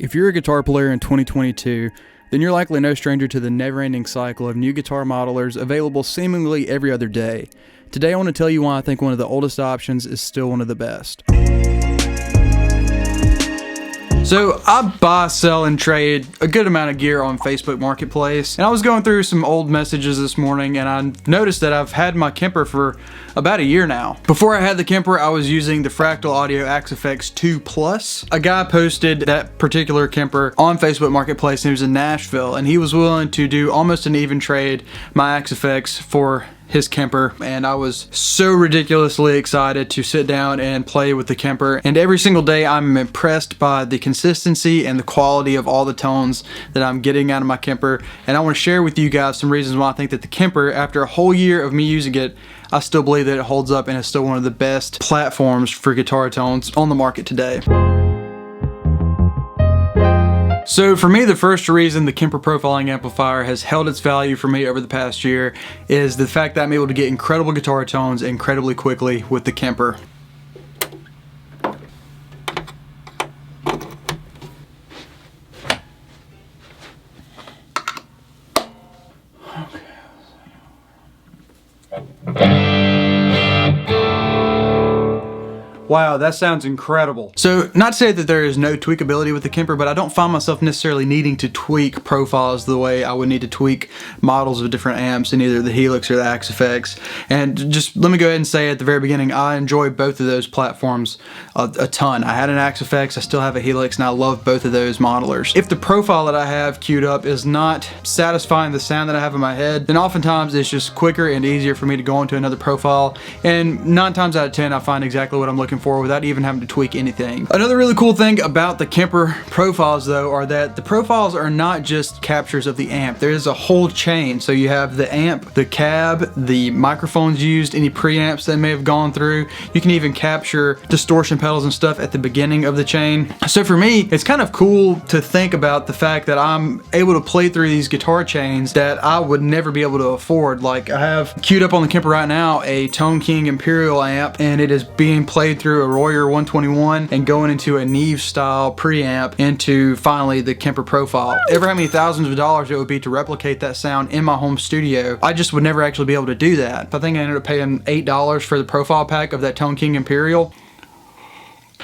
If you're a guitar player in 2022, then you're likely no stranger to the never-ending cycle of new guitar modelers available seemingly every other day. Today I want to tell you why I think one of the oldest options is still one of the best. So I buy, sell, and trade a good amount of gear on Facebook Marketplace, and I was going through some old messages this morning and I noticed that I've had my Kemper for about a year now. Before I had the Kemper, I was using the Fractal Audio Axe-Fx 2 Plus. A guy posted that particular Kemper on Facebook Marketplace, and he was in Nashville, and he was willing to do almost an even trade my Axe-Fx for his Kemper, and I was so ridiculously excited to sit down and play with the Kemper. And every single day I'm impressed by the consistency and the quality of all the tones that I'm getting out of my Kemper, and I want to share with you guys some reasons why I think that the Kemper, after a whole year of me using it, I still believe that it holds up and is still one of the best platforms for guitar tones on the market today. So for me, the first reason the Kemper profiling amplifier has held its value for me over the past year is the fact that I'm able to get incredible guitar tones incredibly quickly with the Kemper. Wow, that sounds incredible. So, not to say that there is no tweakability with the Kemper, but I don't find myself necessarily needing to tweak profiles the way I would need to tweak models of different amps in either the Helix or the Axe-Fx. And just let me go ahead and say at the very beginning, I enjoy both of those platforms a ton. I had an Axe-Fx, I still have a Helix, and I love both of those modelers. If the profile that I have queued up is not satisfying the sound that I have in my head, then oftentimes it's just quicker and easier for me to go into another profile. And 9 times out of 10, I find exactly what I'm looking for without even having to tweak anything. Another really cool thing about the Kemper profiles though are that the profiles are not just captures of the amp. There is a whole chain. So you have the amp, the cab, the microphones used, any preamps that may have gone through. You can even capture distortion pedals and stuff at the beginning of the chain. So for me, it's kind of cool to think about the fact that I'm able to play through these guitar chains that I would never be able to afford. Like I have queued up on the Kemper right now a Tone King Imperial amp, and it is being played through a Royer 121 and going into a Neve style preamp into finally the Kemper profile. Ever how many thousands of dollars it would be to replicate that sound in my home studio, I just would never actually be able to do that. I think I ended up paying $8 for the profile pack of that Tone King Imperial.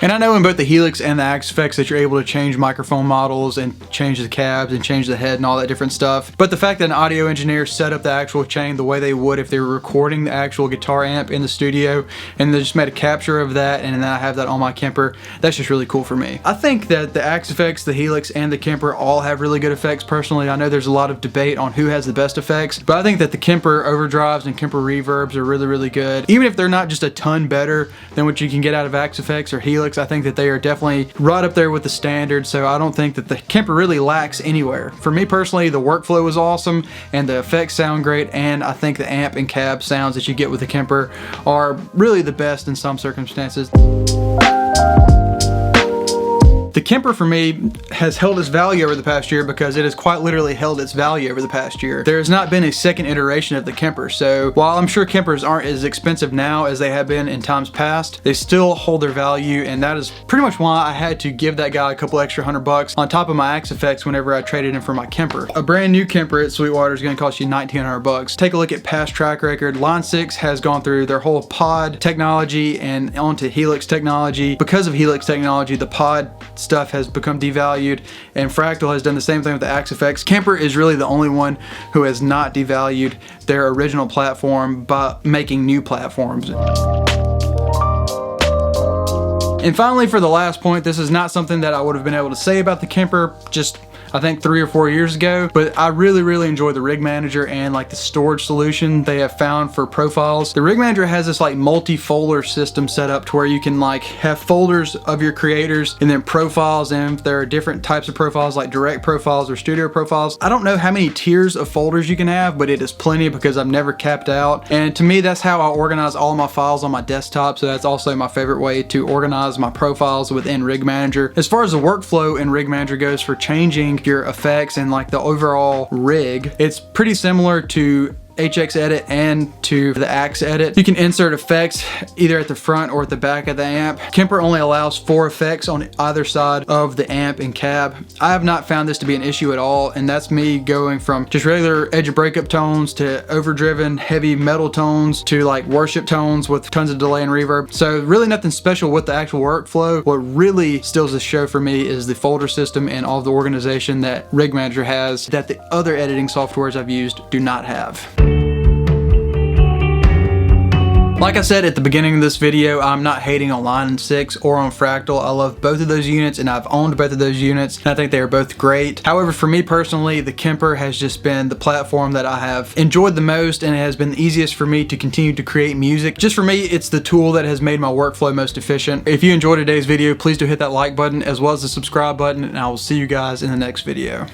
And I know in both the Helix and the Axe-Fx that you're able to change microphone models and change the cabs and change the head and all that different stuff. But the fact that an audio engineer set up the actual chain the way they would if they were recording the actual guitar amp in the studio, and they just made a capture of that, and then I have that on my Kemper, that's just really cool for me. I think that the Axe-Fx, the Helix, and the Kemper all have really good effects personally. I know there's a lot of debate on who has the best effects, but I think that the Kemper overdrives and Kemper reverbs are really, really good. Even if they're not just a ton better than what you can get out of Axe-Fx or Helix, I think that they are definitely right up there with the standard, so I don't think that the Kemper really lacks anywhere. For me personally, the workflow is awesome and the effects sound great, and I think the amp and cab sounds that you get with the Kemper are really the best in some circumstances. The Kemper for me has held its value over the past year because it has quite literally held its value over the past year. There has not been a second iteration of the Kemper, so while I'm sure Kempers aren't as expensive now as they have been in times past, they still hold their value, and that is pretty much why I had to give that guy a couple extra $100 on top of my Axe-Fx whenever I traded in for my Kemper. A brand new Kemper at Sweetwater is going to cost you $1,900. Take a look at past track record. Line 6 has gone through their whole pod technology and onto Helix technology. Because of Helix technology, the pod stuff has become devalued, and Fractal has done the same thing with the Axe-Fx. Kemper is really the only one who has not devalued their original platform by making new platforms. And finally, for the last point, this is not something that I would have been able to say about the Kemper just I think 3 or 4 years ago, but I really enjoy the Rig Manager and like the storage solution they have found for profiles. The Rig Manager has this like multi-folder system set up to where you can like have folders of your creators and then profiles, and there are different types of profiles like direct profiles or studio profiles. I don't know how many tiers of folders you can have, but it is plenty because I've never capped out, and to me that's how I organize all of my files on my desktop, so that's also my favorite way to organize my profiles within Rig Manager. As far as the workflow in Rig Manager goes for changing your effects and like the overall rig, it's pretty similar to HX Edit and to the Axe Edit. You can insert effects either at the front or at the back of the amp. Kemper only allows 4 effects on either side of the amp and cab. I have not found this to be an issue at all, and that's me going from just regular edge of breakup tones to overdriven heavy metal tones to like worship tones with tons of delay and reverb. So really nothing special with the actual workflow. What really steals the show for me is the folder system and all of the organization that Rig Manager has that the other editing softwares I've used do not have. Like I said at the beginning of this video, I'm not hating on Line 6 or on Fractal. I love both of those units and I've owned both of those units and I think they are both great. However, for me personally, the Kemper has just been the platform that I have enjoyed the most and it has been the easiest for me to continue to create music. Just for me, it's the tool that has made my workflow most efficient. If you enjoyed today's video, please do hit that like button as well as the subscribe button, and I will see you guys in the next video.